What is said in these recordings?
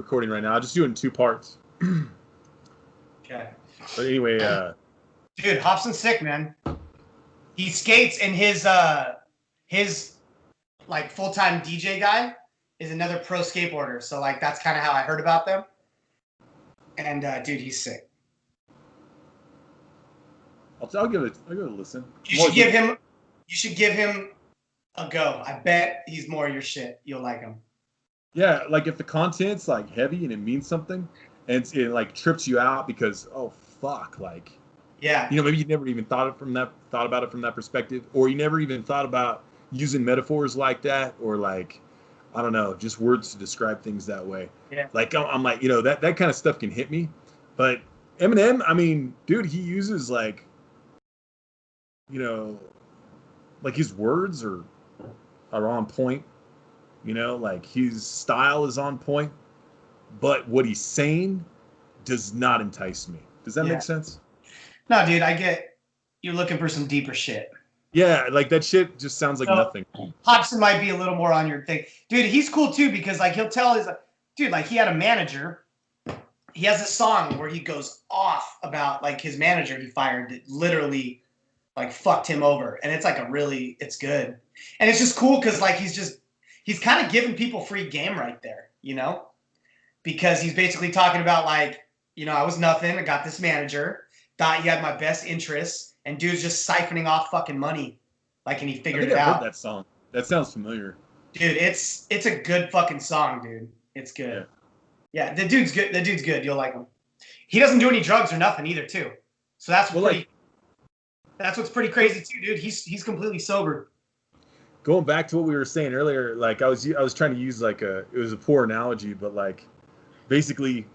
recording right now. I'll just do it in 2 parts. Okay. But anyway, dude, Hobson's sick, man. He skates, and his like full-time DJ guy is another pro skateboarder. So like that's kind of how I heard about them. And dude, he's sick. I'll give it a listen. You should give him a go. I bet he's more your shit. You'll like him. Yeah, like if the content's like heavy and it means something, and it like trips you out because fuck, like, yeah, maybe you never even thought about it from that perspective, or you never even thought about using metaphors like that, or like, I don't know, just words to describe things that way. Yeah. Like I'm like, that kind of stuff can hit me, but Eminem, I mean, dude, he uses like, like his words are on point. Like his style is on point, but what he's saying does not entice me. Does that make sense? No, dude, I get you're looking for some deeper shit. Yeah, like that shit just sounds like nothing. Hobson might be a little more on your thing. Dude, he's cool too because like he'll tell his dude, like he had a manager. He has a song where he goes off about like his manager he fired that literally like fucked him over. And it's like it's good. And it's just cool because like he's kind of giving people free game right there, because he's basically talking about like, I was nothing. I got this manager, thought he had my best interests, and dude's just siphoning off fucking money. Like, and he figured it out. I've heard that song. That sounds familiar. Dude, it's a good fucking song, dude. It's good. Yeah, the dude's good. The dude's good. You'll like him. He doesn't do any drugs or nothing either, too. So that's what's pretty crazy too, dude. He's completely sober. Going back to what we were saying earlier, like I was trying to use like it was a poor analogy, but like basically,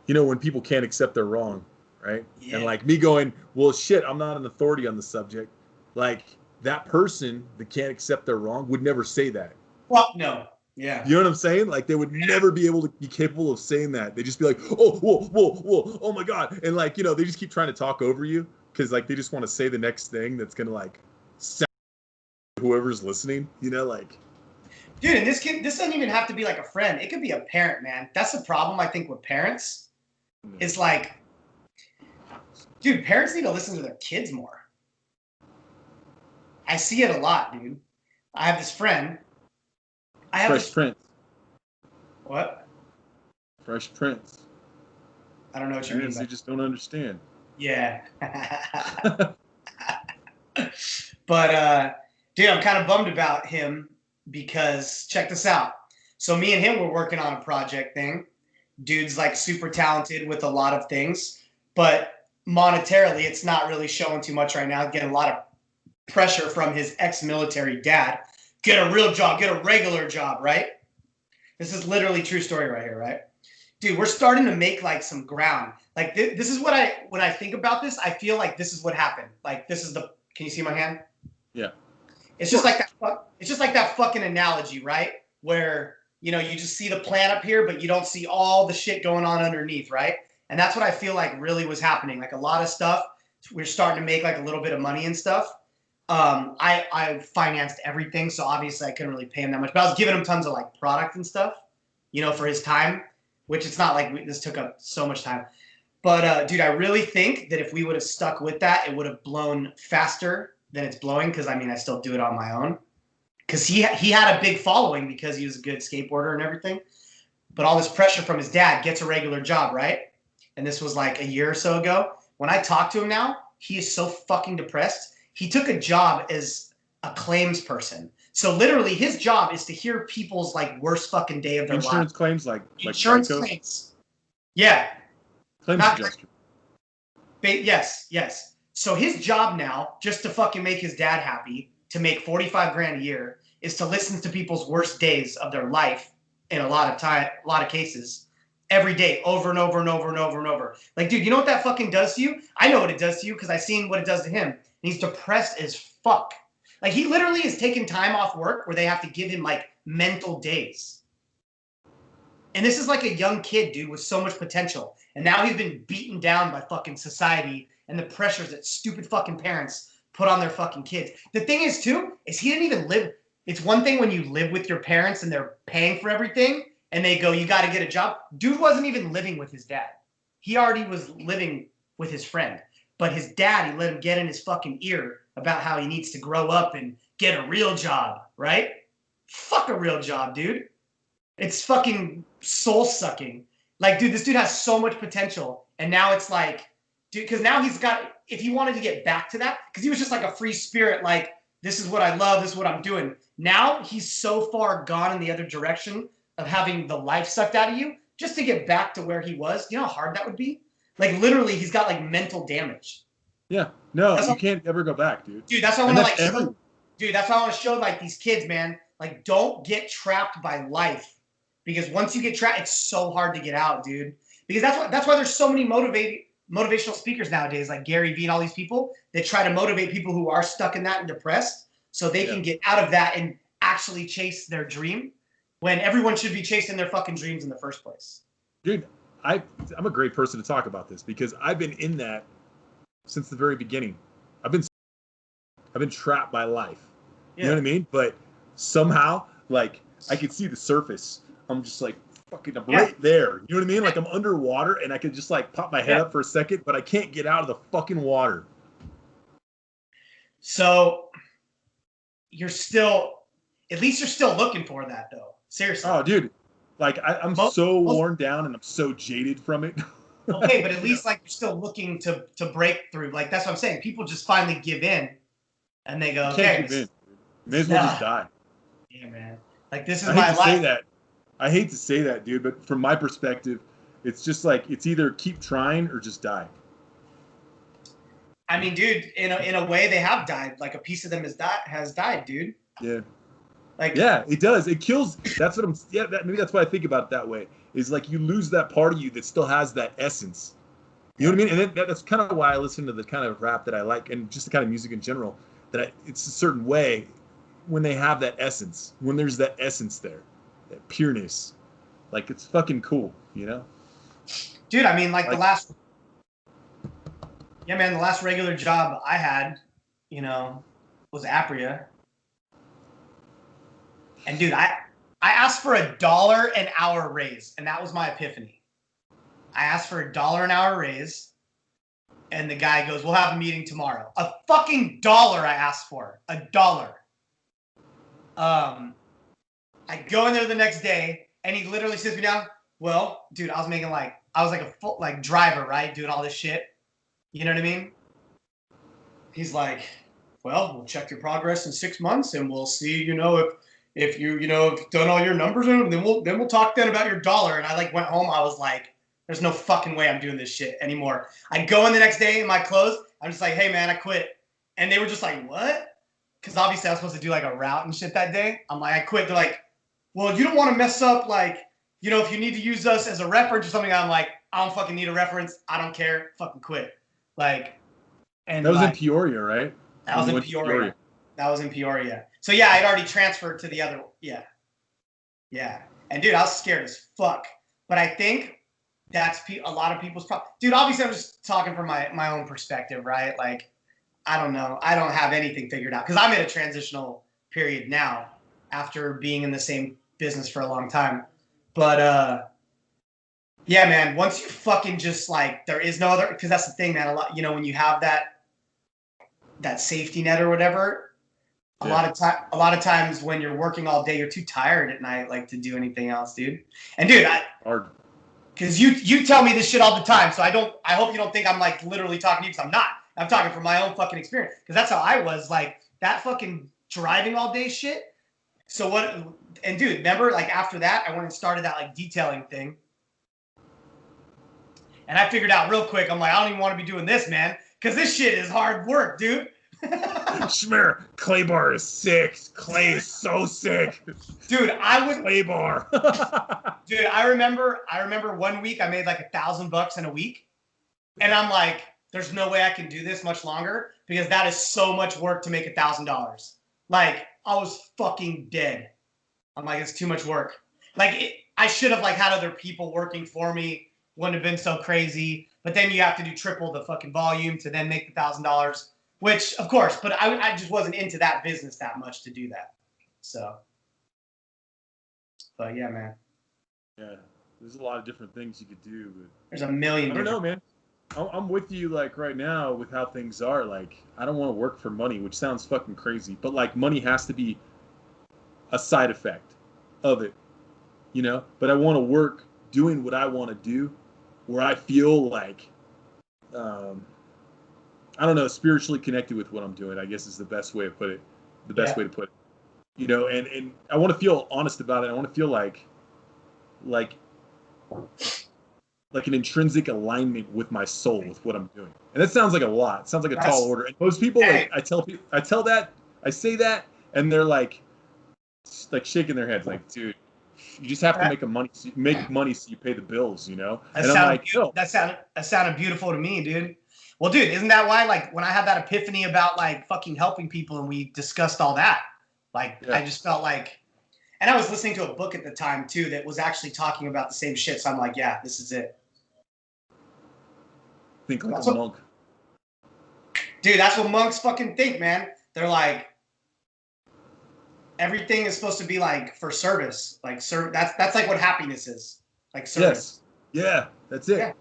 when people can't accept they're wrong, right? Yeah. And like me going, well, shit, I'm not an authority on the subject. Like that person that can't accept they're wrong would never say that. Well, no. Yeah. You know what I'm saying? Like they would never be able to be capable of saying that. They'd just be like, oh, whoa, oh my God. And like, they just keep trying to talk over you because like they just want to say the next thing that's going to like sound whoever's listening, like. Dude, and this doesn't even have to be like a friend. It could be a parent, man. That's the problem, I think, with parents. It's like, dude, parents need to listen to their kids more. I see it a lot, dude. I have this friend. Fresh Prince. What? Fresh Prince. I don't know what you mean. They just don't understand. Yeah. But, dude, I'm kind of bummed about him because check this out. So me and him were working on a project thing. Dude's like super talented with a lot of things, but monetarily it's not really showing too much right now. Getting a lot of pressure from his ex-military dad. Get a real job, get a regular job, right? This is literally true story right here, right? Dude, we're starting to make like some ground. Like this is when I think about this, I feel like this is what happened. Like this is can you see my hand? Yeah. It's just like that fucking analogy, right? Where, you just see the plant up here, but you don't see all the shit going on underneath, right? And that's what I feel like really was happening. Like a lot of stuff, we're starting to make like a little bit of money and stuff. I financed everything, so obviously I couldn't really pay him that much. But I was giving him tons of like product and stuff, for his time, which it's not like this took up so much time. But dude, I really think that if we would have stuck with that, it would have blown faster than it's blowing. Because I still do it on my own. Because he had a big following because he was a good skateboarder and everything. But all this pressure from his dad, gets a regular job, right? And this was like a year or so ago. When I talk to him now, he is so fucking depressed. He took a job as a claims person. So literally his job is to hear people's like worst fucking day of their life. Insurance claims like insurance Geico? Claims. Yeah. Claims adjuster. Yes. So his job now, just to fucking make his dad happy, to make 45 grand a year, is to listen to people's worst days of their life in a lot of cases, every day, over and over and over and over and over. Like, dude, you know what that fucking does to you? I know what it does to you because I've seen what it does to him. He's depressed as fuck. Like, he literally is taking time off work where they have to give him, like, mental days. And this is like a young kid, dude, with so much potential. And now he's been beaten down by fucking society and the pressures that stupid fucking parents put on their fucking kids. The thing is, too, is he didn't even live. it's one thing when you live with your parents and they're paying for everything and they go, you got to get a job. Dude wasn't even living with his dad. He already was living with his friend. But his dad, he let him get in his fucking ear about how he needs to grow up and get a real job, right? Fuck a real job, dude. It's fucking soul sucking. Like, dude, this dude has so much potential. And now it's like, dude, because now he's got, if he wanted to get back to that, because he was just like a free spirit, like, this is what I love, this is what I'm doing. Now he's so far gone in the other direction of having the life sucked out of you just to get back to where he was. You know how hard that would be? Like, literally, he's got like mental damage. Yeah. No, you can't ever go back, dude. Dude, that's why I want to like show, dude, that's why I want to show like these kids, man. Like, don't get trapped by life. Because once you get trapped, it's so hard to get out, dude. Because that's why there's so many motivational speakers nowadays, like Gary Vee and all these people that try to motivate people who are stuck in that and depressed so they can get out of that and actually chase their dream when everyone should be chasing their fucking dreams in the first place. Dude, I'm a great person to talk about this because I've been in that since the very beginning. I've been trapped by life. You know what I mean? But somehow, like, I can see the surface. I'm just like, fucking, I'm right there. You know what I mean? Like, I'm underwater and I can just like pop my head up for a second, but I can't get out of the fucking water. So you're still, at least you're still looking for that though. Seriously. Oh, dude. Like, I'm so worn down and I'm so jaded from it. Okay, but at least like you're still looking to break through. Like, that's what I'm saying. People just finally give in and they go, okay. Can't give in. You may as well just die. Yeah, man. Like, this is my life. I hate to say that, dude, but from my perspective, it's just like, it's either keep trying or just die. I mean, dude, in a way they have died. Like, a piece of them has died, dude. Yeah. Like, yeah, it does. It kills. That's what I'm. Yeah, maybe that's why I think about it that way. Is like you lose that part of you that still has that essence. You know what I mean? And that's kind of why I listen to the kind of rap that I like, and just the kind of music in general. It's a certain way when they have that essence. When there's that essence there, that pureness, like it's fucking cool, you know? Dude, I mean, like the last regular job I had, you know, was Apria. And dude, I asked for $1 an hour raise, and that was my epiphany. I asked for $1 an hour raise, and the guy goes, "We'll have a meeting tomorrow." A fucking dollar I asked for. $1. I go in there the next day, and he literally sits me down. Well, dude, I was like a full driver, right? Doing all this shit. You know what I mean? He's like, "Well, we'll check your progress in 6 months, and we'll see, you know, if you've done all your numbers, and then we'll talk then about your $1." And I like went home. I was like, there's no fucking way I'm doing this shit anymore. I go in the next day in my clothes. I'm just like, "Hey man, I quit." And they were just like, "What?" Because obviously I was supposed to do like a route and shit that day. I'm like, "I quit." They're like, "Well, you don't want to mess up, like, you know, if you need to use us as a reference or something." I'm like, "I don't fucking need a reference. I don't care. Fucking quit." Like, and that was in Peoria, right? That was in Peoria. That was in Peoria. So yeah, I'd already transferred to the other. Yeah. And dude, I was scared as fuck. But I think that's a lot of people's problem. Dude, obviously I'm just talking from my own perspective, right? Like, I don't know. I don't have anything figured out because I'm in a transitional period now after being in the same business for a long time. But yeah, man, once you fucking just like, there is no other, because that's the thing, man. A lot, you know, when you have that safety net or whatever, a lot of times when you're working all day, you're too tired at night, like, to do anything else, dude. And dude, because you tell me this shit all the time, so I hope you don't think I'm like literally talking to you, because I'm not. I'm talking from my own fucking experience, because that's how I was, like, that fucking driving all day shit. So what? And dude, remember, like, after that, I went and started that like detailing thing, and I figured out real quick, I'm like, I don't even want to be doing this, man, because this shit is hard work, dude. Schmear, clay bar is sick. Clay is so sick. Dude, clay bar. Dude, I remember 1 week I made like $1,000 in a week. And I'm like, there's no way I can do this much longer because that is so much work to make $1,000. Like, I was fucking dead. I'm like, it's too much work. Like, I should have like had other people working for me. Wouldn't have been so crazy. But then you have to do triple the fucking volume to then make the $1,000. Which, of course, but I just wasn't into that business that much to do that. So, but yeah, man, Yeah, there's a lot of different things you could do. But there's a million I don't know, different. man. I'm with you, like, right now with how things are. Like, I don't want to work for money, which sounds fucking crazy, but like, money has to be a side effect of it, you know? But I want to work doing what I want to do, where I feel like, um, I don't know, spiritually connected with what I'm doing, I guess is the best way to put it. The best Yeah, way to put it. You know, and I want to feel honest about it. I want to feel like like an intrinsic alignment with my soul, with what I'm doing. And that sounds like a lot. It sounds like a tall that's order. And most people, like, hey, I tell that, I say that, and they're like shaking their heads, like, dude, you just have to that, make money so you pay the bills, you know? that And I'm sounded like, no, that sounded beautiful to me, dude. Well, dude, isn't that why, like, when I had that epiphany about like fucking helping people and we discussed all that, like, yeah, I just felt like, and I was listening to a book at the time too that was actually talking about the same shit. So I'm like, yeah, this is it. think like a That's what, monk. dude. That's what monks fucking think, man. They're like, everything is supposed to be like for service, like serve. That's like what happiness is, like service. Yes, yeah, that's it. Yeah,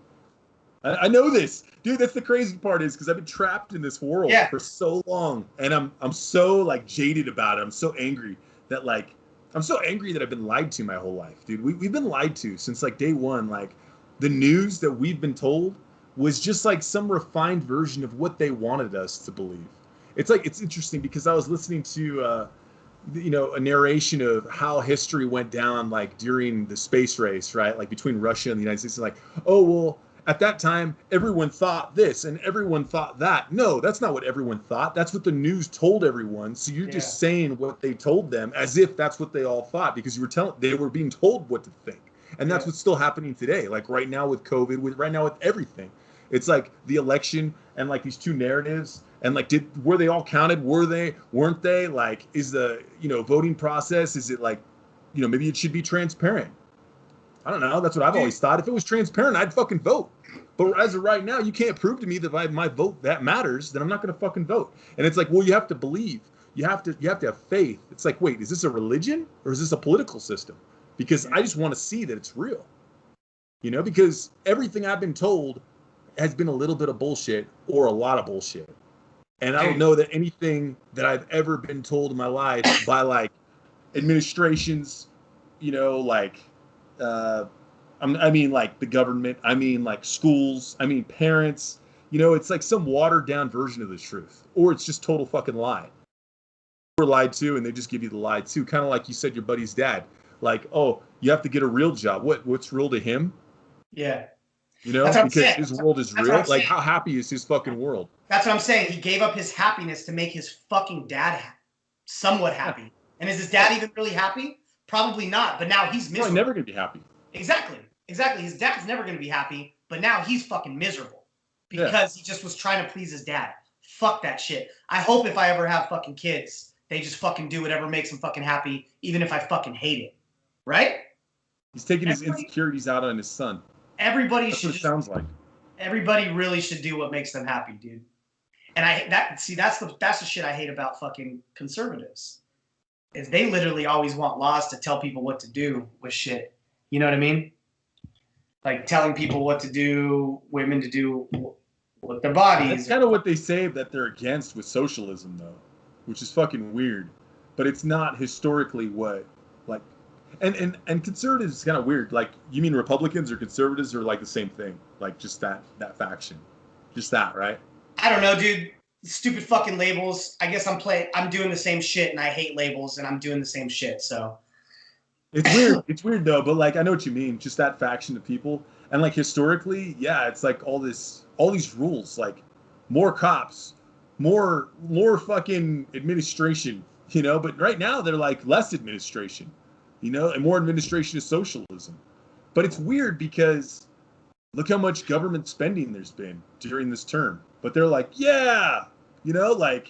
I know this, dude. That's the crazy part is because I've been trapped in this world yeah, for so long, and I'm so like jaded about it. I'm so angry that like I'm so angry that I've been lied to my whole life, dude. We've been lied to since like day one. Like the news that we've been told was just like some refined version of what they wanted us to believe. It's like it's interesting because I was listening to you know, a narration of how history went down, like during the space race, right? Like between Russia and the United States. Like, oh, well, at that time, everyone thought this and everyone thought that. No, that's not what everyone thought. That's what the news told everyone. So you're yeah, just saying what they told them as if that's what they all thought because they were being told what to think. And that's yeah, what's still happening today. Like right now with COVID, with right now with everything. It's like the election and like these two narratives and like were they all counted, weren't they, like is the, you know, voting process, is it like, you know, maybe it should be transparent. I don't know, that's what I've dude. always thought. If it was transparent, I'd fucking vote. But as of right now, you can't prove to me that if my vote that matters, then I'm not going to fucking vote. And it's like, well, you have to believe, you have to have faith. It's like, wait, is this a religion or is this a political system? Because Yeah. I just want to see that it's real, you know, because everything I've been told has been a little bit of bullshit or a lot of bullshit. And I don't Dude, know that anything that I've ever been told in my life by like administrations, you know, like, uh, I mean, like the government, I mean, like schools, I mean, parents, you know, it's like some watered down version of the truth, or it's just total fucking lie. We're lied to, and they just give you the lie too. Kind of like you said, your buddy's dad, like, oh, you have to get a real job. What's real to him? yeah, You that's know, what I'm because saying. his world is That's what real. I'm Like, saying. how happy is his fucking world? That's what I'm saying. He gave up his happiness to make his fucking dad somewhat Yeah, happy. And is his yeah. dad even really happy? Probably not. But now he's Probably miserable. never gonna be happy. Exactly. Exactly. His dad's never going to be happy, but now he's fucking miserable Yeah. because he just was trying to please his dad. Fuck that shit. I hope if I ever have fucking kids, they just fucking do whatever makes them fucking happy, even if I fucking hate it. Right? He's taking his Everybody, insecurities out on his son. everybody That's what should it just. sounds like. Everybody really should do what makes them happy, dude. And that's the shit I hate about fucking conservatives. Is they literally always want laws to tell people what to do with shit. You know what I mean? Like telling people what to do, women to do with their That's bodies. kind of what they say that they're against with socialism, though, which is fucking weird. But it's not historically what, like, and conservatives is kind of weird. Like, you mean Republicans or conservatives are like the same thing? Like, just that faction, just that, right? I don't know, dude. Stupid fucking labels. I guess I'm doing the same shit, and I hate labels, and I'm doing the same shit. So It's weird. It's weird though, but like I know what you mean. Just that faction of people, and like historically, yeah, it's like all these rules, like more cops, more fucking administration, you know. But right now they're like less administration, you know, and more administration is socialism. But it's weird because look how much government spending there's been during this term. But they're like, yeah, you know, like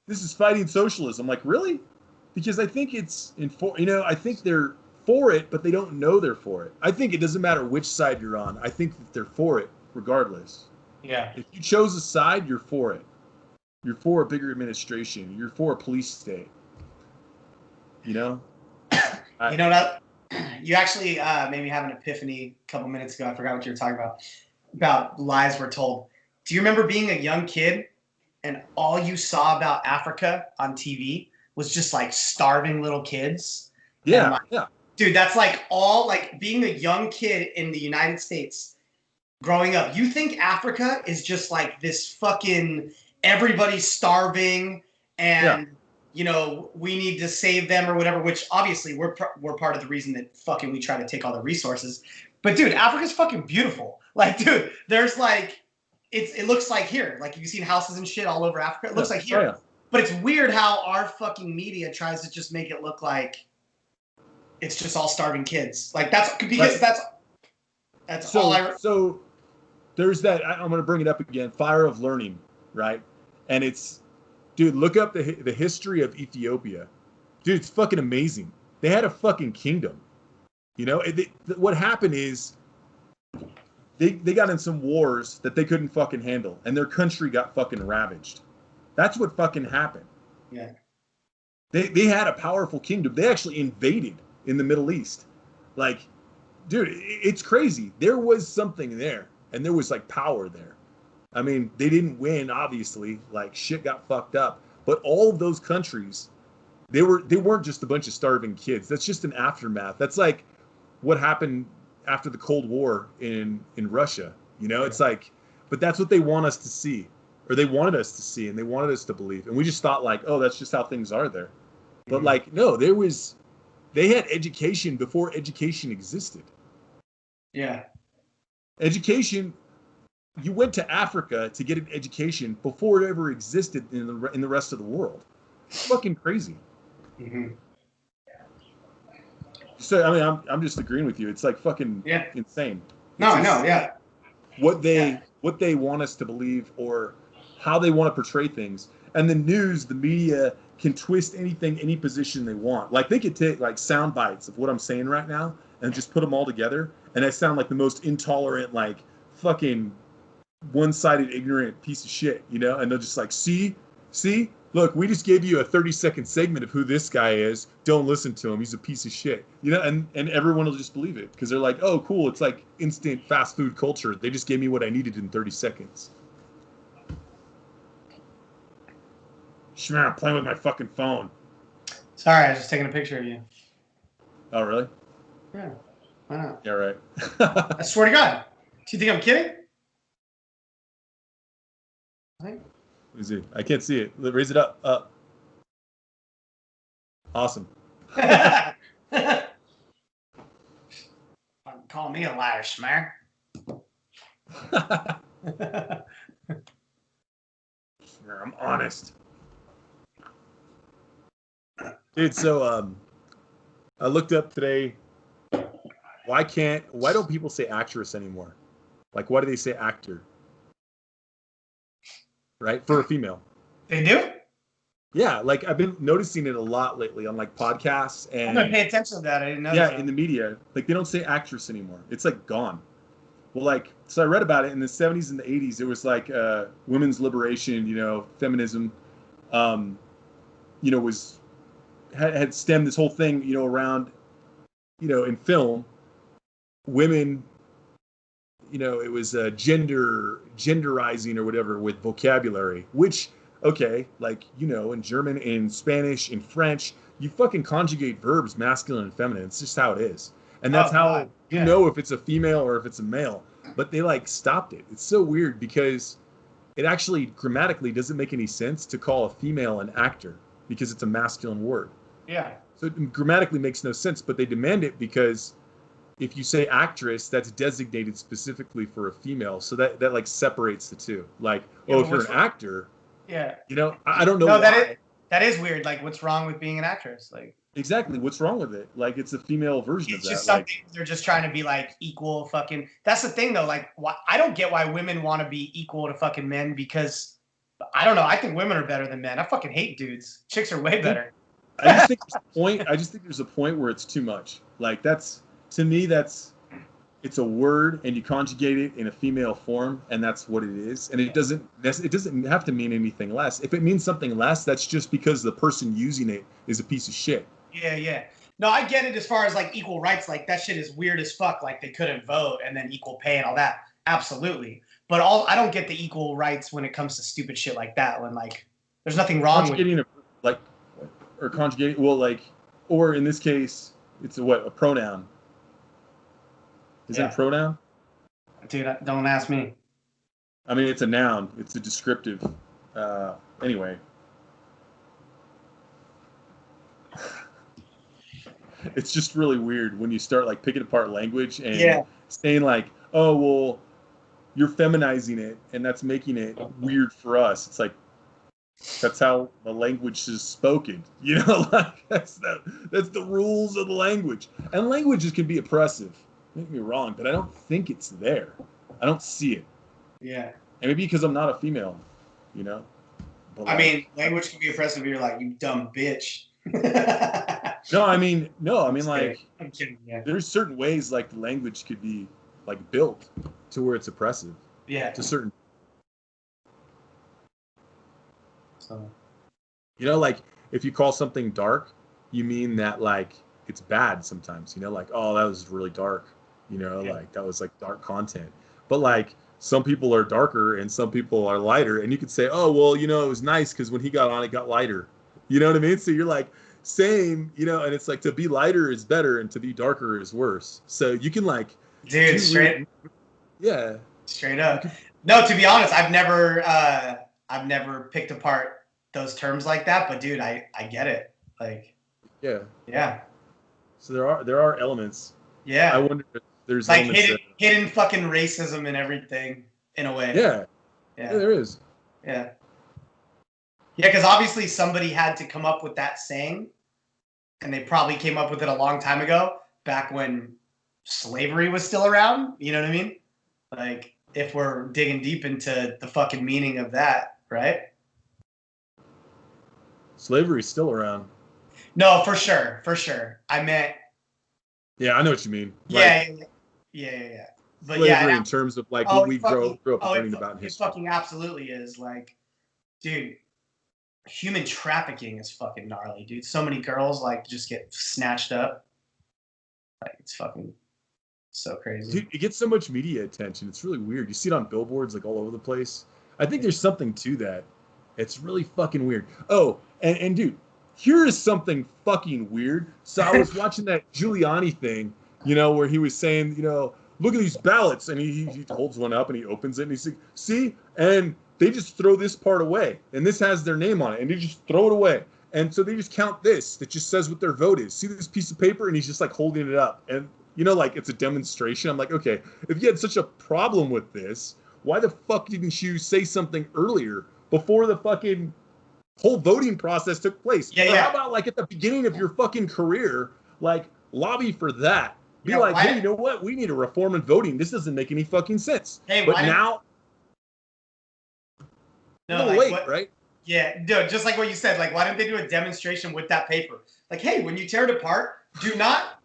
this is fighting socialism. Like, really? Because I think it's you know, I think they're for it, but they don't know they're for it. I think it doesn't matter which side you're on. I think that they're for it regardless. yeah, If you chose a side, you're for it. You're for a bigger administration. You're for a police state. You know. You know what? You actually made me have an epiphany a couple minutes ago. I forgot what you were talking about lies we're told. Do you remember being a young kid and all you saw about Africa on TV was just like starving little kids? Yeah, like, yeah. Dude, that's like all like being a young kid in the United States growing up. You think Africa is just like this fucking everybody's starving and you know we need to save them or whatever. Which obviously we're part of the reason that fucking we try to take all the resources. But dude, Africa's fucking beautiful. Like, dude, there's like it looks like here. Like you've seen houses and shit all over Africa. It looks like here. Oh, yeah. But it's weird how our fucking media tries to just make it look like it's just all starving kids. Like that's because that's so, all I. So there's that. I'm going to bring it up again. Fire of Learning, right? And it's, dude, look up the history of Ethiopia. Dude, it's fucking amazing. They had a fucking kingdom. You know, what happened is they got in some wars that they couldn't fucking handle, and their country got fucking ravaged. That's what fucking happened. Yeah. They had a powerful kingdom. They actually invaded in the Middle East. Like, dude, it's crazy. There was something there, and there was like power there. I mean, they didn't win, obviously. Like, shit got fucked up. But all of those countries, they weren't just a bunch of starving kids. That's just an aftermath. That's like what happened after the Cold War in Russia. You know, it's like, but that's what they want us to see, or they wanted us to see, and they wanted us to believe. And we just thought like, oh, that's just how things are there. But like, no, they had education before education existed. Yeah. Education, you went to Africa to get an education before it ever existed in the rest of the world. It's fucking crazy. Mm-hmm. So I mean, I'm just agreeing with you. It's like fucking insane. No, I know. Yeah. What they want us to believe, or how they want to portray things, and the news, the media can twist anything, any position they want. Like they could take like sound bites of what I'm saying right now and just put them all together, and I sound like the most intolerant, like fucking one-sided, ignorant piece of shit, you know? And they'll just like, see, look, we just gave you a 30-second segment of who this guy is. Don't listen to him. He's a piece of shit, you know? And everyone will just believe it because they're like, oh, cool. It's like instant fast food culture. They just gave me what I needed in 30 seconds. Shmer, I'm playing with my fucking phone. Sorry, I was just taking a picture of you. Oh, really? Yeah. Why not? Yeah, right. I swear to God. Do you think I'm kidding? Let me see. I can't see it. Raise it up. Up. Awesome. Call me a liar, Schmer. I'm honest. Dude, so I looked up today, why don't people say actress anymore? Like, why do they say actor? Right? For a female. They do? Yeah, like I've been noticing it a lot lately on like podcasts and I'm gonna pay attention to that. I didn't know. Yeah, in the media. Like they don't say actress anymore. It's like gone. Well, like, so I read about it in the 70s and the 80s. It was like women's liberation, you know, feminism, you know, had stemmed this whole thing, you know, around, you know, in film, women, you know, it was genderizing or whatever with vocabulary, which, okay, like, you know, in German, in Spanish, in French, you fucking conjugate verbs, masculine and feminine. It's just how it is. And that's how you know if it's a female or if it's a male. But they like stopped it. It's so weird because it actually grammatically doesn't make any sense to call a female an actor because it's a masculine word. Yeah. So it grammatically makes no sense, but they demand it because if you say actress, that's designated specifically for a female. So that like separates the two. Like, if you're an actor, you know, I don't know why. That is weird. Like, what's wrong with being an actress? Like, exactly, what's wrong with it? Like, it's a female version of that. It's just something they're just trying to be like equal. Fucking. That's the thing though. Like, I don't get why women want to be equal to fucking men because I don't know. I think women are better than men. I fucking hate dudes. Chicks are way better. I just think there's a point where it's too much. Like to me, it's a word and you conjugate it in a female form and that's what it is. And it doesn't have to mean anything less. If it means something less, that's just because the person using it is a piece of shit. Yeah. No, I get it as far as like equal rights. Like that shit is weird as fuck. Like they couldn't vote and then equal pay and all that. Absolutely. But I don't get the equal rights when it comes to stupid shit like that. When like there's nothing wrong with Conjugating or conjugating. Well, like, or in this case, it's a pronoun. Is it a pronoun? Dude, don't ask me. I mean, it's a noun. It's a descriptive. Anyway. It's just really weird when you start like picking apart language and saying like, oh, well, you're feminizing it and that's making it weird for us. It's like, that's how the language is spoken. You know, like that's the rules of the language. And languages can be oppressive. Don't get me wrong, but I don't think it's there. I don't see it. Yeah. And maybe because I'm not a female, you know? But I mean, language can be oppressive. You're like, you dumb bitch. No, I mean, like, I'm kidding. Yeah. There's certain ways like the language could be like built to where it's oppressive. Yeah. To certain. So. You know, like if you call something dark, you mean that like it's bad sometimes. You know, like, oh, that was really dark. You know, like that was like dark content. But like some people are darker and some people are lighter, and you could say, oh, well, you know, it was nice because when he got on, it got lighter. You know what I mean? So you're like, same, you know, and it's like to be lighter is better and to be darker is worse. So you can like, dude, straight up. No, to be honest, I've never picked apart those terms like that, but dude, I get it. Like, yeah. So there are elements. Yeah. I wonder if there's like hidden fucking racism and everything in a way. Yeah, there is. Yeah. Yeah, because obviously somebody had to come up with that saying, and they probably came up with it a long time ago, back when slavery was still around. You know what I mean? Like, if we're digging deep into the fucking meaning of that, right? Slavery's still around. No, for sure. I meant. Yeah, I know what you mean. Yeah. But slavery in terms of like what we grew up learning about in history. It fucking absolutely is. Like, dude. Human trafficking is fucking gnarly, dude. So many girls like just get snatched up. Like it's fucking so crazy. Dude, it gets so much media attention. It's really weird. You see it on billboards like all over the place. I think there's something to that. It's really fucking weird. Oh, and dude, here is something fucking weird. So I was watching that Giuliani thing, you know, where he was saying, you know, look at these ballots, and he holds one up and he opens it and he's like, see, and they just throw this part away, and this has their name on it, and they just throw it away. And so they just count this that just says what their vote is. See this piece of paper? And he's just like holding it up. And, you know, like it's a demonstration. I'm like, okay, if you had such a problem with this, why the fuck didn't you say something earlier before the fucking whole voting process took place? Or how about like at the beginning of your fucking career, like lobby for that? Be like, hey, you know what? We need a reform in voting. This doesn't make any fucking sense. Hey, but now... No, like, late, right? Yeah, dude, just like what you said, like why didn't they do a demonstration with that paper? Like, hey, when you tear it apart, do not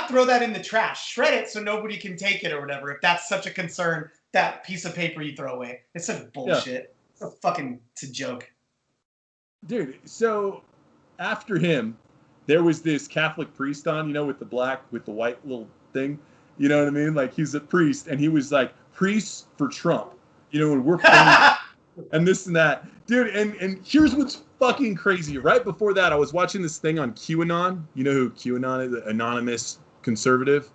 throw that in the trash. Shred it so nobody can take it or whatever. If that's such a concern, that piece of paper you throw away. It's such bullshit. Yeah. It's a joke. Dude, so after him, there was this Catholic priest on, you know, with the white little thing. You know what I mean? Like he's a priest and he was like, priests for Trump. You know, and we're and this and that. Dude, and here's what's fucking crazy. Right before that, I was watching this thing on QAnon. You know who QAnon is? The anonymous conservative.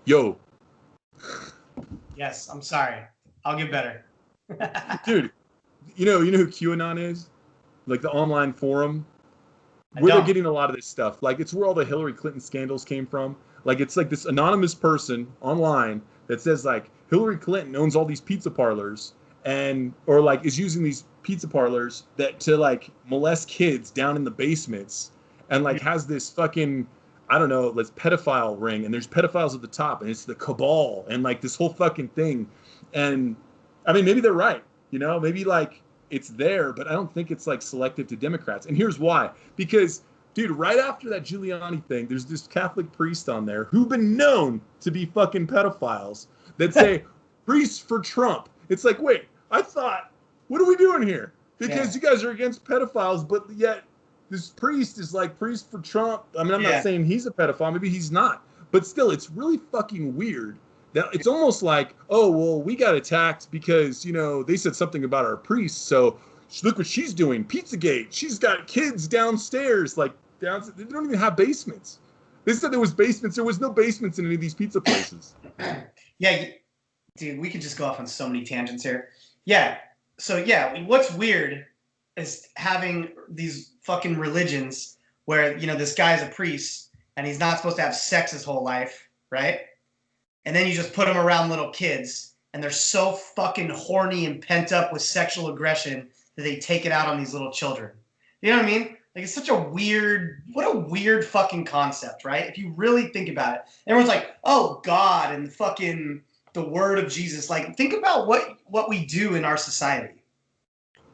Yo. Yes, I'm sorry. I'll get better. Dude, you know who QAnon is? Like the online forum where they're getting a lot of this stuff. Like it's where all the Hillary Clinton scandals came from. Like it's like this anonymous person online that says like Hillary Clinton owns all these pizza parlors or like is using these pizza parlors that to like molest kids down in the basements and like has this fucking, I don't know, let's pedophile ring, and there's pedophiles at the top, and it's the cabal and like this whole fucking thing. And I mean, maybe they're right, you know, maybe like it's there, but I don't think it's like selective to Democrats. And here's why. Because, dude, right after that Giuliani thing, there's this Catholic priest on there who've been known to be fucking pedophiles that say priests for Trump. It's like, wait, I thought, what are we doing here? Because you guys are against pedophiles, but yet this priest is like priest for Trump. I mean, I'm Yeah. not saying he's a pedophile. Maybe he's not. But still, it's really fucking weird. That it's almost like, oh, well, we got attacked because, you know, they said something about our priest. So look what she's doing. Pizzagate. She's got kids downstairs. Like, they don't even have basements. They said there was basements. There was no basements in any of these pizza places. Yeah, dude, we could just go off on so many tangents here. Yeah. So, yeah, what's weird is having these fucking religions where, you know, this guy's a priest and he's not supposed to have sex his whole life, right? And then you just put him around little kids and they're so fucking horny and pent up with sexual aggression that they take it out on these little children. You know what I mean? Like, it's such a weird, what a weird fucking concept, right? If you really think about it. Everyone's like, oh, God and fucking the word of Jesus. Like, think about what we do in our society.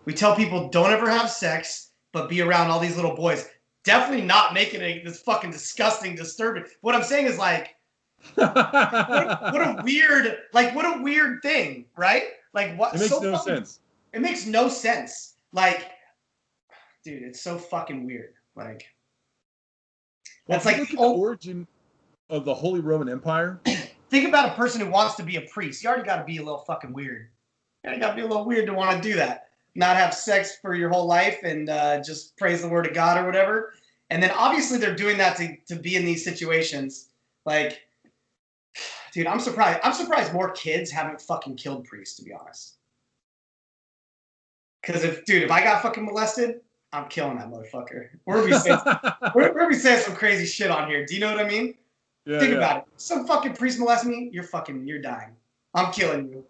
We tell people don't ever have sex, but be around all these little boys. Definitely not making it this fucking disgusting, disturbing. What I'm saying is like, what a weird thing, right? Like, what? It makes so no fucking, sense. It makes no sense. Like, dude, it's so fucking weird. Like, Well, that's look like at the origin of the Holy Roman Empire. think about a person who wants to be a priest. You already got to be a little fucking weird. You already got to be a little weird to want to do that. Not have sex for your whole life and just praise the word of God or whatever. And then obviously they're doing that to be in these situations. Like, dude, I'm surprised. I'm surprised more kids haven't fucking killed priests, to be honest. Because if I got fucking molested, I'm killing that motherfucker. We're gonna be saying some crazy shit on here. Do you know what I mean? Yeah, Think yeah. about it. Some fucking priest molest me, you're dying. I'm killing you.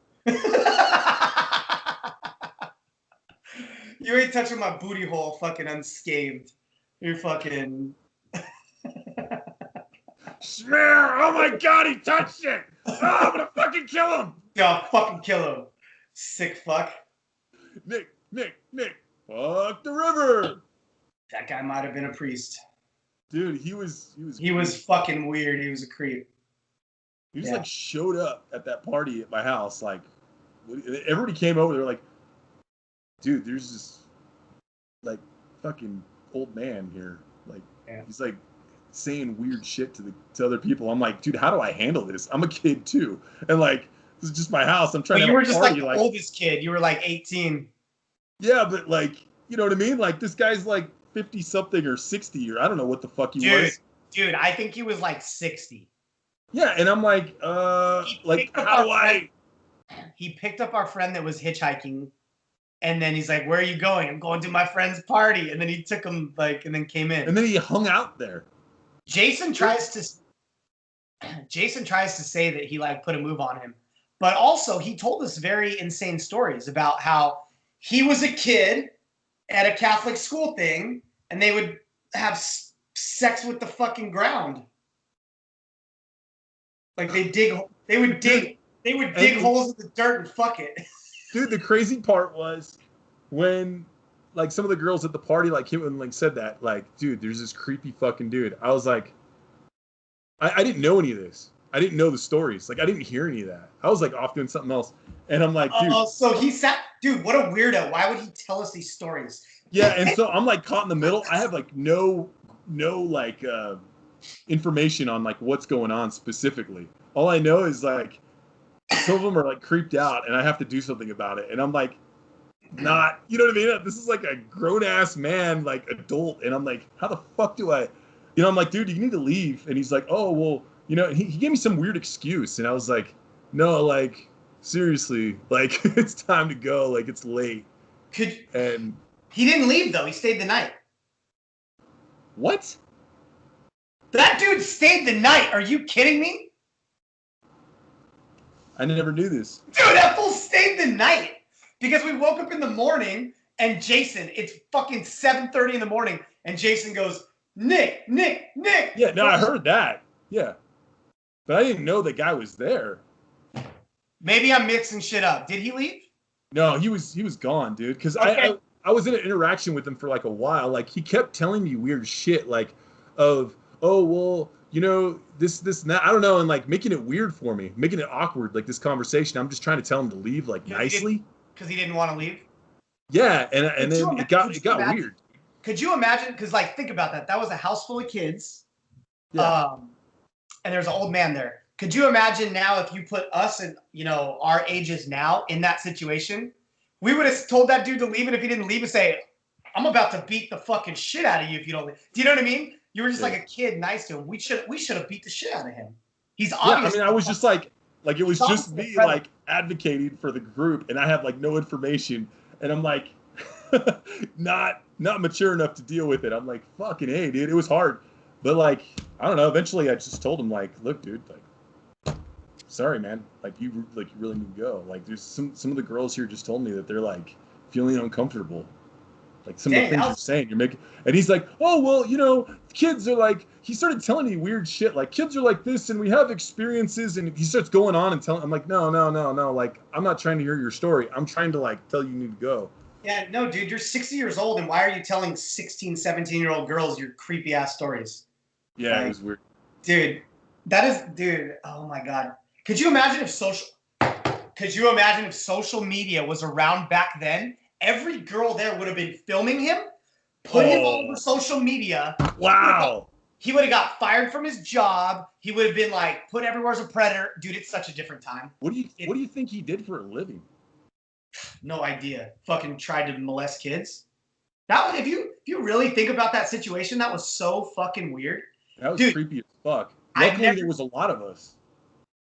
You ain't touching my booty hole fucking unscathed. You're fucking... Schmear! Oh my God, he touched it! Oh, I'm gonna fucking kill him! Yeah, I'll fucking kill him. Sick fuck. Nick, fuck the river! That guy might have been a priest. Dude, he was fucking weird. He was a creep. He just like showed up at that party at my house. Like, everybody came over. They were like, dude, there's this like fucking old man here. Like, he's like saying weird shit to other people. I'm like, dude, how do I handle this? I'm a kid too, and like, this is just my house. I'm trying to. You were just party, like the oldest kid. You were like 18. Yeah, but like, you know what I mean? Like, this guy's like 50 something or 60 or I don't know what the fuck he was. Dude, I think he was like 60. Yeah, and I'm like, like, how do I? He picked up our friend that was hitchhiking, and then he's like, "Where are you going?" "I'm going to my friend's party." And then he took him like, and then came in. And then he hung out there. Jason tries to say that he like put a move on him, but also he told us very insane stories about how he was a kid at a Catholic school thing, and they would have sex with the fucking ground. Like they would dig holes in the dirt and fuck it. Dude, the crazy part was when like some of the girls at the party like came and like said that, like, dude, there's this creepy fucking dude. I was like, I didn't know any of this. I didn't know the stories. Like, I didn't hear any of that. I was like off doing something else. And I'm like, dude. So he sat, dude, what a weirdo. Why would he tell us these stories? Yeah, and so I'm like caught in the middle. I have like no like information on like what's going on specifically. All I know is like some of them are like creeped out and I have to do something about it. And I'm like, not, you know what I mean? This is like a grown ass man, like adult. And I'm like, how the fuck do I, you know, I'm like, dude, you need to leave. And he's like, oh, well, you know, he gave me some weird excuse. And I was like, no, like, seriously, like, it's time to go. Like, it's late. And he didn't leave though. He stayed the night. What? That dude stayed the night. Are you kidding me? I never knew this. Dude, that fool stayed the night. Because we woke up in the morning and Jason, it's fucking 7:30 in the morning, and Jason goes, Nick. Yeah, no, I heard that. Yeah. But I didn't know the guy was there. Maybe I'm mixing shit up. Did he leave? No, he was gone, dude. Because okay. I was in an interaction with him for like a while. Like, he kept telling me weird shit, like, of, oh, well, you know, this, and that. I don't know, and like making it weird for me, making it awkward, like this conversation. I'm just trying to tell him to leave, like, nicely. Because he didn't want to leave? Yeah, and then it got weird. Could you imagine? Because like, think about that. That was a house full of kids. Yeah. And there's an old man there. Could you imagine now if you put us and our ages now in that situation? We would have told that dude to leave, and if he didn't leave, and say, "I'm about to beat the fucking shit out of you if you don't leave." Do you know what I mean? You were just like a kid, nice to him. We should have beat the shit out of him. He's obviously. I mean, I was just like it was just obviously me like advocating for the group, and I have like no information, and I'm like not mature enough to deal with it. I'm like, fucking hey, dude, it was hard, but like I don't know. Eventually, I just told him like, look, dude, like, sorry, man, like you really need to go. Like, there's some of the girls here just told me that they're like feeling uncomfortable. Like some of the things you're saying, you're making, and he's like, oh well, kids are like. He started telling me weird shit, like kids are like this, and we have experiences, and he starts going on and telling. I'm like, no, like I'm not trying to hear your story. I'm trying to like tell you need to go. Yeah, no, dude, you're 60 years old, and why are you telling 16, 17-year-old girls your creepy ass stories? Yeah, like, it was weird. Dude, oh my God. Could you imagine if social media was around back then? Every girl there would have been filming him, put him over social media. Wow. He would have got fired from his job. He would have been like put everywhere as a predator. Dude, it's such a different time. What do you think he did for a living? No idea. Fucking tried to molest kids. That was, if you really think about that situation, that was so fucking weird. That was creepy as fuck. Luckily, there was a lot of us.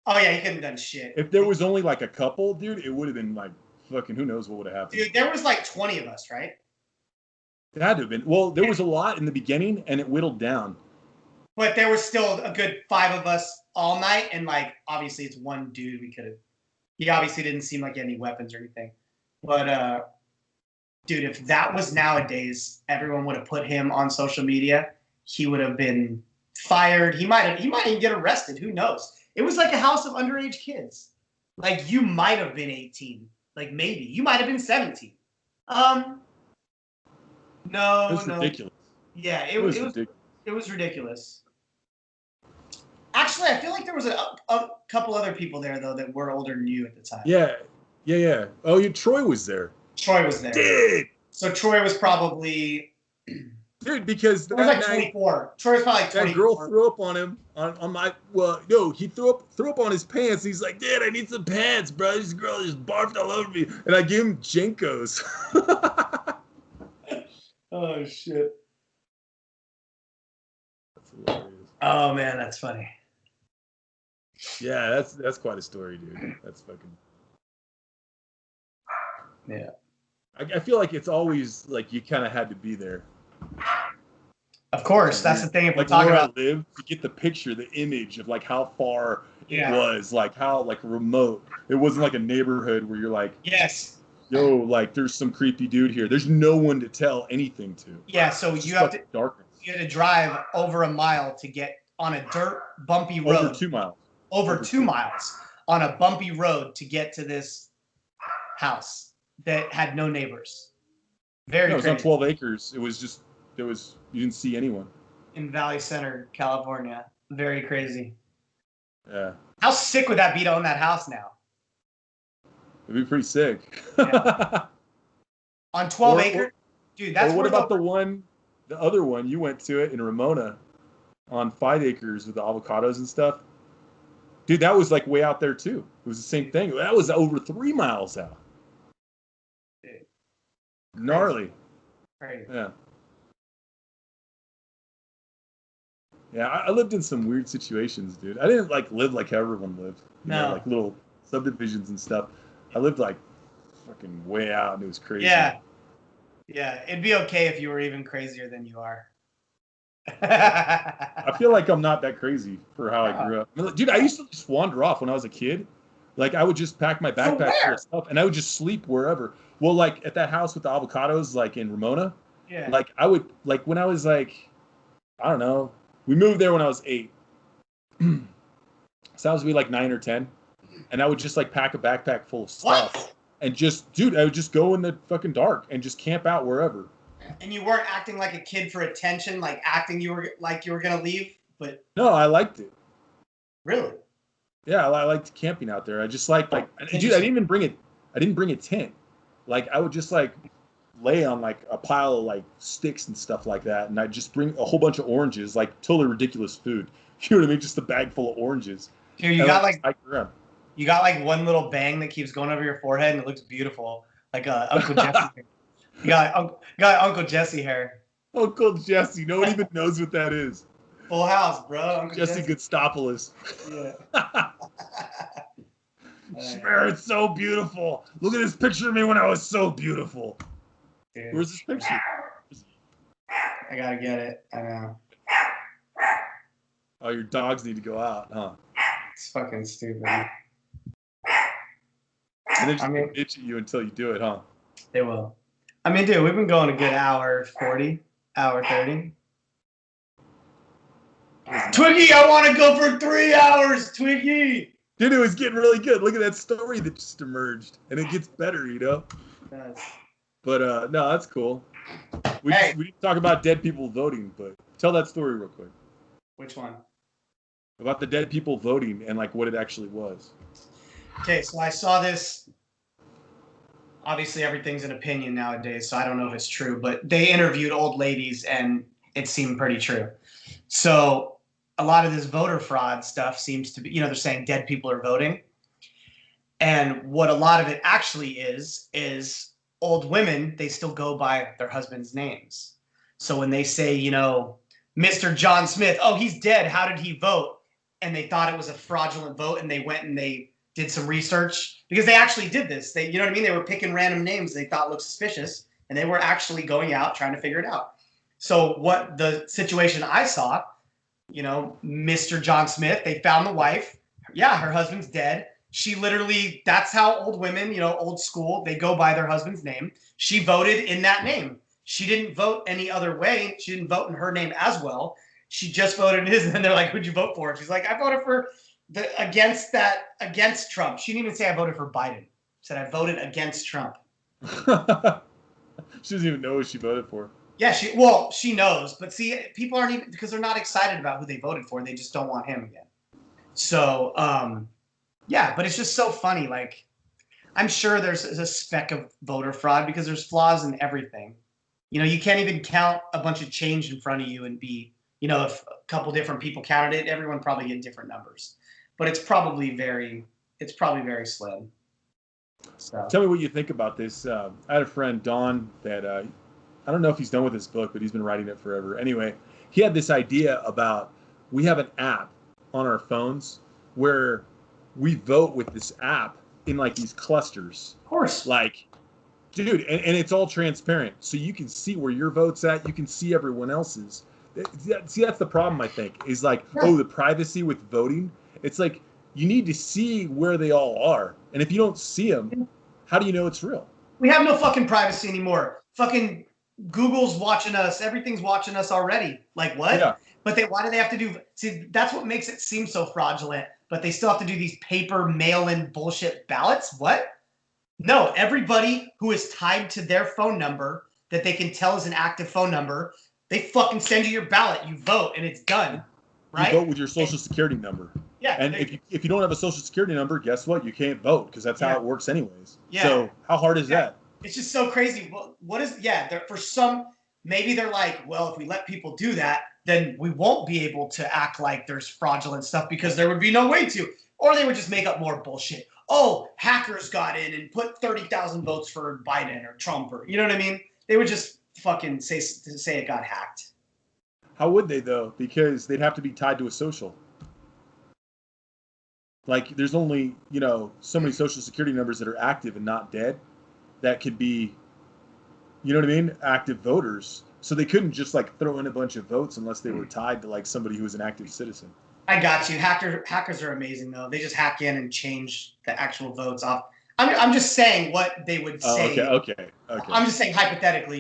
Oh yeah, he couldn't have done shit. If there was only like a couple, dude, it would have been like fucking who knows what would have happened. Dude, there was like 20 of us, right? It had to have been. Well, there was a lot in the beginning, and it whittled down. But there was still a good 5 of us all night, and like obviously it's one dude we could have. He obviously didn't seem like any weapons or anything. But dude, if that was nowadays, everyone would have put him on social media. He would have been fired. He might even get arrested. Who knows? It was like a house of underage kids. Like you might have been 18. Like maybe you might have been 17. No, it was ridiculous. Yeah, it was ridiculous. It was ridiculous. Actually, I feel like there was a couple other people there though that were older than you at the time. Yeah. Oh, Troy was there. Troy was there. Dude. So Troy was probably. Dude, because that was like 24. Troy was probably like 24. That girl threw up on him on my. Well, no, he threw up on his pants. He's like, dude, I need some pants, bro. This girl just barfed all over me, and I gave him Jenkos. Oh shit. That's hilarious. Oh man, that's funny. Yeah, that's quite a story, dude. That's fucking. Yeah. I feel like it's always like you kind of had to be there. Of course, that's the thing. If like we're talking where about, I live, to get the picture, the image of like how far it was, like how like remote. It wasn't like a neighborhood where you're like, yes, yo, like there's some creepy dude here. There's no one to tell anything to. Yeah, so you have to darkness. You had to drive over a mile to get on a dirt bumpy road. Over 2 miles. Over 2 miles on a bumpy road to get to this house that had no neighbors. Very crazy. It was on 12 acres. It was just you didn't see anyone. In Valley Center, California. Very crazy. Yeah. How sick would that be to own that house now? It'd be pretty sick. Yeah. On 12 acres? Dude, that's what about the other one? You went to it in Ramona on 5 acres with the avocados and stuff. Dude, that was like way out there too. It was the same thing. That was over 3 miles out. Dude. Gnarly. Crazy. Yeah. Yeah, I lived in some weird situations, dude. I didn't like live like everyone lived. You know, like little subdivisions and stuff. I lived like fucking way out, and it was crazy. Yeah. Yeah, it'd be okay if you were even crazier than you are. I feel like I'm not that crazy for how I grew up. Dude, I used to just wander off when I was a kid. Like, I would just pack my backpack full of stuff, and I would just sleep wherever. Well, like, at that house with the avocados, like, in Ramona, like, I would, like, when I was, like, I don't know, we moved there when I was 8. So I was like 9 or 10, and I would just, like, pack a backpack full of stuff. What? And just, dude, I would just go in the fucking dark and just camp out wherever. And you weren't acting like a kid for attention, like acting you were gonna leave, but no, I liked it. Really? Yeah, I liked camping out there. I just dude, I didn't bring a tent. Like, I would just like lay on like a pile of like sticks and stuff like that, and I'd just bring a whole bunch of oranges, like totally ridiculous food. You know what I mean? Just a bag full of oranges. Dude, you And got like like hike around. you got like one little bang that keeps going over your forehead, and it looks beautiful, like Uncle Jesse. You got Uncle Jesse hair. Uncle Jesse. No one even knows what that is. Full house, bro. Uncle Jesse Gustopoulos. Yeah. Schmer, it's so beautiful. Look at this picture of me when I was so beautiful. Dude. Where's this picture? I gotta get it. I know. Oh, your dogs need to go out, huh? It's fucking stupid. And they just I mean- itch at you until you do it, huh? They will. I mean, dude, we've been going a good hour 40, hour 30. Twiggy, I want to go for 3 hours, Twiggy. Dude, it was getting really good. Look at that story that just emerged, and it gets better, you know. Yes. But no, that's cool. We Hey. we didn't talk about dead people voting, but tell that story real quick Which one? about the dead people voting and like what it actually was. Okay, so I saw this. Obviously, everything's an opinion nowadays, so I don't know if it's true, but they interviewed old ladies and it seemed pretty true. So a lot of this voter fraud stuff seems to be, they're saying dead people are voting. And what a lot of it actually is old women, they still go by their husband's names. So when they say, Mr. John Smith, oh, he's dead, how did he vote? And they thought it was a fraudulent vote, and they went and they did some research because they actually did this. They, you know what I mean? They were picking random names they thought looked suspicious, and they were actually going out trying to figure it out. So what the situation I saw, Mr. John Smith, they found the wife. Yeah, her husband's dead. She literally, that's how old women, old school, they go by their husband's name. She voted in that name. She didn't vote any other way. She didn't vote in her name as well. She just voted in his, and they're like, who'd you vote for? She's like, I voted for against Trump. She didn't even say I voted for Biden. She said I voted against Trump. She doesn't even know what she voted for. Yeah, she knows, but see, people aren't even, because they're not excited about who they voted for. They just don't want him again. So, yeah, but it's just so funny. Like, I'm sure there's a speck of voter fraud because there's flaws in everything. You can't even count a bunch of change in front of you and be, if a couple different people counted it, everyone probably get different numbers. But it's probably very slim. So. Tell me what you think about this. I had a friend, Don, that I don't know if he's done with his book, but he's been writing it forever. Anyway, he had this idea about, we have an app on our phones where we vote with this app in like these clusters. Of course. Like, dude, and it's all transparent. So you can see where your vote's at. You can see everyone else's. See, that's the problem, I think, is like, the privacy with voting. It's like, you need to see where they all are. And if you don't see them, how do you know it's real? We have no fucking privacy anymore. Fucking Google's watching us. Everything's watching us already. Like, what? Yeah. But why do they have to do? See, that's what makes it seem so fraudulent. But they still have to do these paper mail-in bullshit ballots. What? No, everybody who is tied to their phone number that they can tell is an active phone number, they fucking send you your ballot. You vote, and it's done. Right? You vote with your social security number. Yeah. And if you don't have a social security number, guess what? You can't vote because that's how it works anyways. Yeah. So how hard is that? It's just so crazy. What is? Yeah. For some, maybe they're like, well, if we let people do that, then we won't be able to act like there's fraudulent stuff because there would be no way to. Or they would just make up more bullshit. Oh, hackers got in and put 30,000 votes for Biden or Trump, or you know what I mean? They would just fucking say it got hacked. How would they though? Because they'd have to be tied to a social. Like, there's only, so many social security numbers that are active and not dead that could be, you know what I mean? Active voters. So they couldn't just like throw in a bunch of votes unless they were tied to like somebody who was an active citizen. I got you. Hackers are amazing though. They just hack in and change the actual votes off. I'm just saying what they would say. Okay. I'm just saying hypothetically,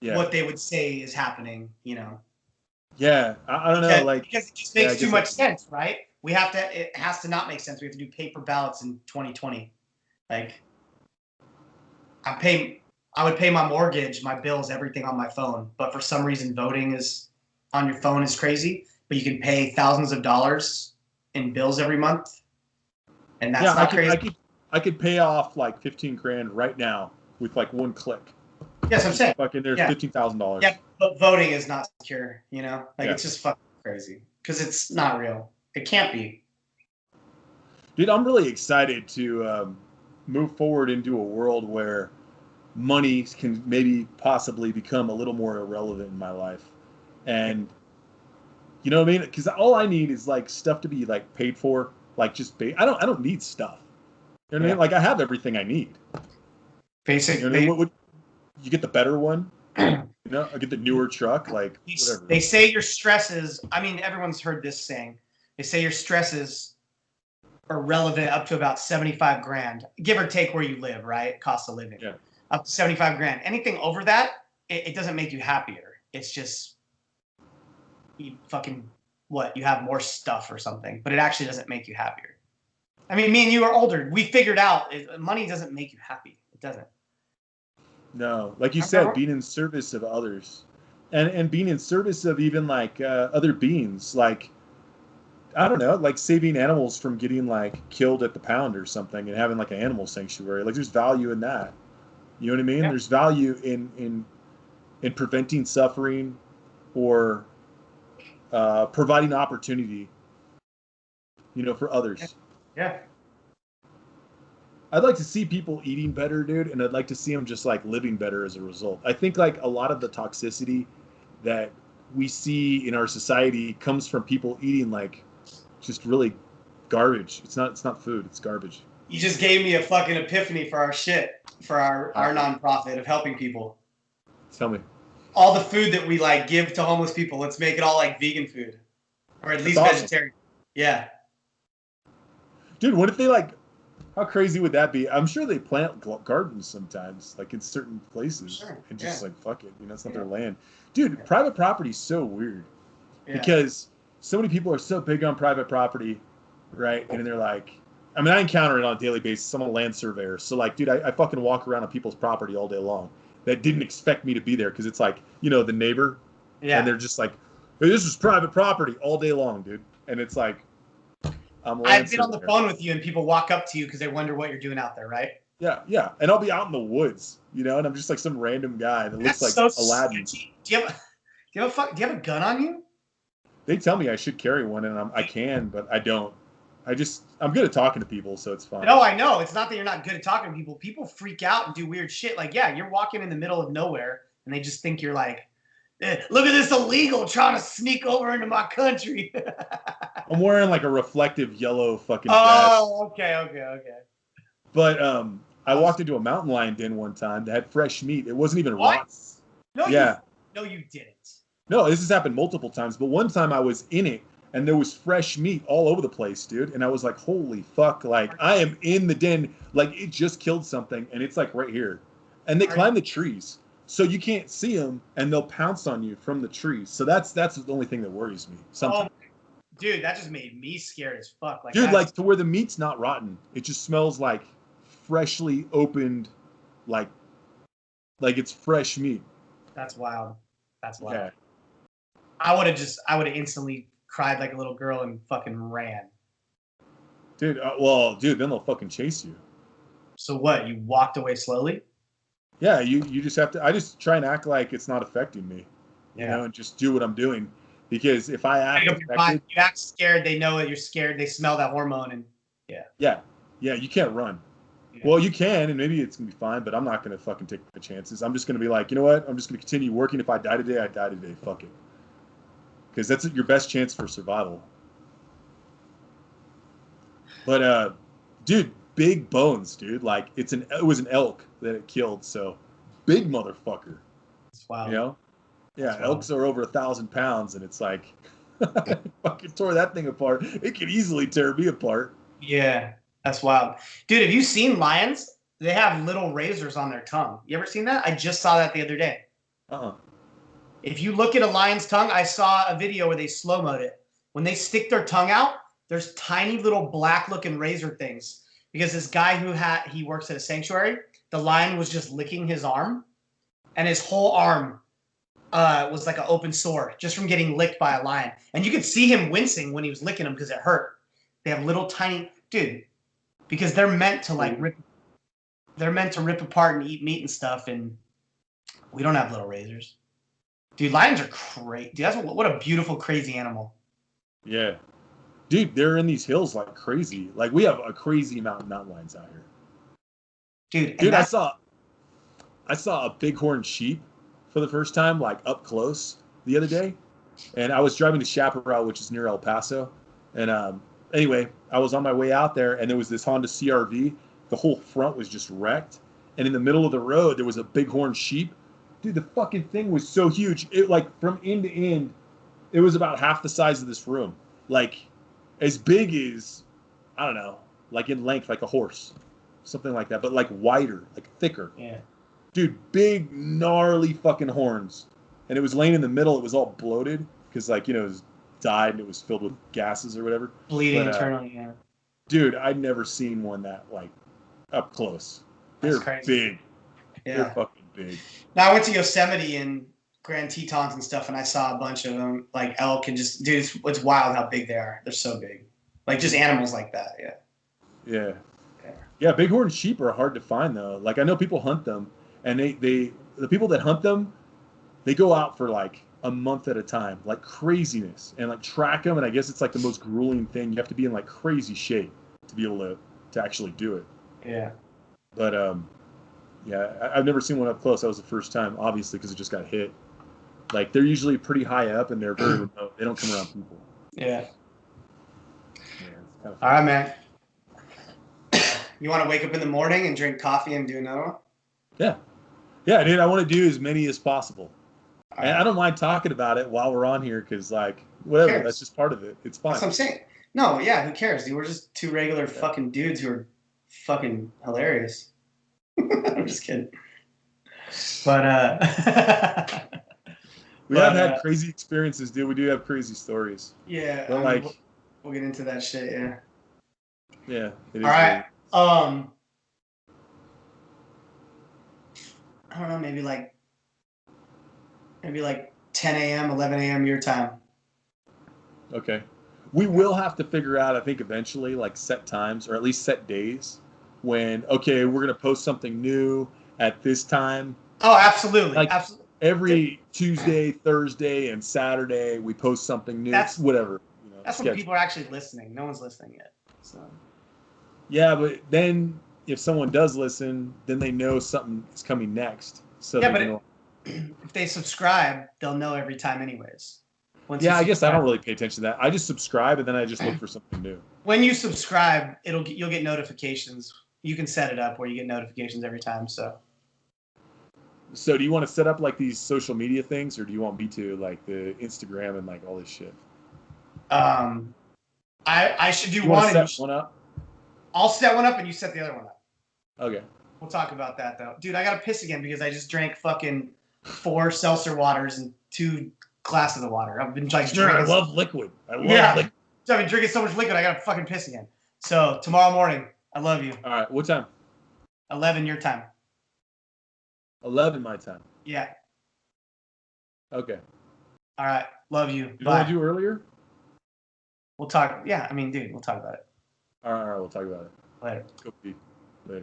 Yeah. what they would say is happening, Yeah, I don't know, because it just makes too much sense, right? It has to not make sense. We have to do paper ballots in 2020. Like, I would pay my mortgage, my bills, everything on my phone. But for some reason, voting is on your phone is crazy. But you can pay thousands of dollars in bills every month, and that's not crazy. I could pay off like 15 grand right now with like one click. Yes, I'm saying. Fucking, there's Yeah. $15,000. Yeah, but voting is not secure, you know? Like, Yeah. it's just fucking crazy. Because it's not real. It can't be. Dude, I'm really excited to move forward into a world where money can maybe possibly become a little more irrelevant in my life. And you know what I mean? Because all I need is like stuff to be like paid for, like just I don't need stuff. You know what I Yeah. mean? Like I have everything I need. Basic. You know what I mean? What you get the better one? You know, I get the newer truck, like whatever. They say your stresses, I mean, everyone's heard this saying. They say your stresses are relevant up to about 75 grand, give or take where you live, right? Cost of living. Yeah. Up to 75 grand. Anything over that, it doesn't make you happier. It's just you fucking what? You have more stuff or something, but it actually doesn't make you happier. I mean, me and you are older. We figured out money doesn't make you happy. It doesn't. No, like you said, being in service of others, and being in service of even like other beings, like I don't know, like saving animals from getting like killed at the pound or something, and having like an animal sanctuary. Like there's value in that. You know what I mean? Yeah. There's value in preventing suffering, or providing opportunity. You know, for others. Yeah. I'd like to see people eating better, dude, and I'd like to see them just like living better as a result. I think like a lot of the toxicity that we see in our society comes from people eating like just really garbage. It's not food, it's garbage. You just gave me a fucking epiphany for our shit, for our nonprofit of helping people. Tell me. All the food that we like give to homeless people, let's make it all like vegan food, or at least awesome. vegetarian. Yeah. Dude, what if they like? How crazy would that be? I'm sure they plant gardens sometimes, like in certain places, Sure. and just like fuck it, you know, it's not Yeah. their land. Dude, private property is so weird because so many people are so big on private property, right? And they're like, I mean, I encounter it on a daily basis. I'm a land surveyor, so like, dude, I fucking walk around on people's property all day long that didn't expect me to be there because it's like, you know, the neighbor, and they're just like, hey, this is private property all day long, dude, and it's like. I've been on the phone with you, and people walk up to you because they wonder what you're doing out there, right? Yeah, yeah. And I'll be out in the woods, you know, and I'm just like some random guy that looks like Aladdin. Do you have a gun on you? They tell me I should carry one, and I can, but I don't. I'm good at talking to people, so it's fine. No, I know. It's not that you're not good at talking to people. People freak out and do weird shit. Like, yeah, you're walking in the middle of nowhere, and they just think you're like, look at this illegal trying to sneak over into my country. I'm wearing like a reflective yellow fucking vest. Oh, okay. But I walked into a mountain lion den one time that had fresh meat. It wasn't even rotten. No, yeah. You didn't. No, this has happened multiple times. But one time I was in it, and there was fresh meat all over the place, dude. And I was like, holy fuck, like I am in the den, like it just killed something, and it's like right here. And they climb the trees. So you can't see them, and they'll pounce on you from the trees. So that's the only thing that worries me. Sometimes. Oh, dude, that just made me scared as fuck. Like, dude, like to where the meat's not rotten. It just smells like freshly opened, like it's fresh meat. That's wild. That's wild. Yeah. I would have instantly cried like a little girl and fucking ran. Dude, dude, then they'll fucking chase you. So what? You walked away slowly? Yeah, you just have to. I just try and act like it's not affecting me, you know, and just do what I'm doing. Because if I act affected, you act scared, they know that you're scared. They smell that hormone, and yeah, you can't run. Yeah. Well, you can, and maybe it's gonna be fine, but I'm not gonna fucking take the chances. I'm just gonna be like, you know what? I'm just gonna continue working. If I die today, I die today. Fuck it. Because that's your best chance for survival. But dude, big bones, dude. Like it was an elk that it killed, so big motherfucker. Wow. You know? Yeah, elks are over 1,000 pounds, and it's like fucking tore that thing apart. It could easily tear me apart. Yeah, that's wild. Dude, have you seen lions? They have little razors on their tongue. You ever seen that? I just saw that the other day. If you look at a lion's tongue, I saw a video where they slow-moed it. When they stick their tongue out, there's tiny little black-looking razor things. Because this guy he works at a sanctuary, the lion was just licking his arm, and his whole arm was like an open sore just from getting licked by a lion. And you could see him wincing when he was licking him because it hurt. They have little tiny, dude, because they're meant to like rip. They're meant to rip apart and eat meat and stuff. And We don't have little razors. Dude, lions are crazy. Dude, what a beautiful, crazy animal. Yeah. Dude, they're in these hills like crazy. Like we have a crazy amount of mountain lions out here. Dude, and Dude, I saw a bighorn sheep for the first time, like up close the other day. And I was driving to Chaparral, which is near El Paso. And anyway, I was on my way out there, and there was this Honda CRV. The whole front was just wrecked. And in the middle of the road, there was a bighorn sheep. Dude, the fucking thing was so huge. It like from end to end, it was about half the size of this room. Like as big as, I don't know, like in length, like a horse, something like that, but like wider, like thicker. yeah. Dude, big, gnarly fucking horns. And it was laying in the middle. It was all bloated because, like, you know, it was died and it was filled with gases or whatever. Bleeding But, internally, yeah. dude, I'd never seen one that, like, up close. That's They're crazy. big. Yeah. They're fucking big. Now I went to Yosemite and Grand Tetons and stuff, and I saw a bunch of them, like elk and just, dude, it's wild how big they are. They're so big. Like just animals like that, yeah. Yeah. Yeah, bighorn sheep are hard to find, though. Like, I know people hunt them, and the people that hunt them, they go out for, like, a month at a time, like craziness, and, like, track them, and I guess it's, like, the most grueling thing. You have to be in, like, crazy shape to be able to actually do it. Yeah. But, yeah, I've never seen one up close. That was the first time, obviously, because it just got hit. Like, they're usually pretty high up, and they're very remote. They don't come around people. Yeah. Yeah, it's kind of All right, man. You want to wake up in the morning and drink coffee and do another one? Yeah. Yeah, dude, I want to do as many as possible. All And right. I don't mind talking about it while we're on here because, like, whatever, cares? that's just part of it. It's fine. That's what I'm saying. No, yeah, who cares, dude? We're just two regular fucking dudes who are fucking hilarious. I'm just kidding. But We have had crazy experiences, dude. We do have crazy stories. yeah, But, I mean, like, we'll get into that shit, yeah. yeah. It is All right. weird. I don't know, maybe like 10 a.m., 11 a.m. your time. Okay. We will have to figure out, I think, eventually, like, set times or at least set days when, okay, we're going to post something new at this time. Oh, absolutely. Like, Absolutely. every Tuesday, Thursday, and Saturday, we post something new. That's- whatever. You know, That's when people are actually listening. No one's listening yet. So Yeah, but then if someone does listen, then they know something is coming next. So yeah, they but know. if they subscribe, they'll know every time anyways. Yeah, I guess I don't really pay attention to that. I just subscribe and then I just look for something new. When you subscribe, you'll get notifications. You can set it up where you get notifications every time. So So do you want to set up like these social media things, or do you want me to, like the Instagram and like all this shit? I should do You want one. to And set one up? I'll set one up and you set the other one up. Okay. We'll talk about that though, dude. I gotta piss again because I just drank fucking 4 seltzer waters and 2 glasses of water. I've been like Sure, I drinking. love liquid. I love liquid. So I've been drinking so much liquid. I gotta fucking piss again. So tomorrow morning, I love you. All right, what time? 11 your time. 11 my time. Yeah. Okay. All right. Love you. You Bye. want to do earlier? We'll talk. Yeah. I mean, dude, we'll talk about it All right, we'll talk about it. later. Go Pete.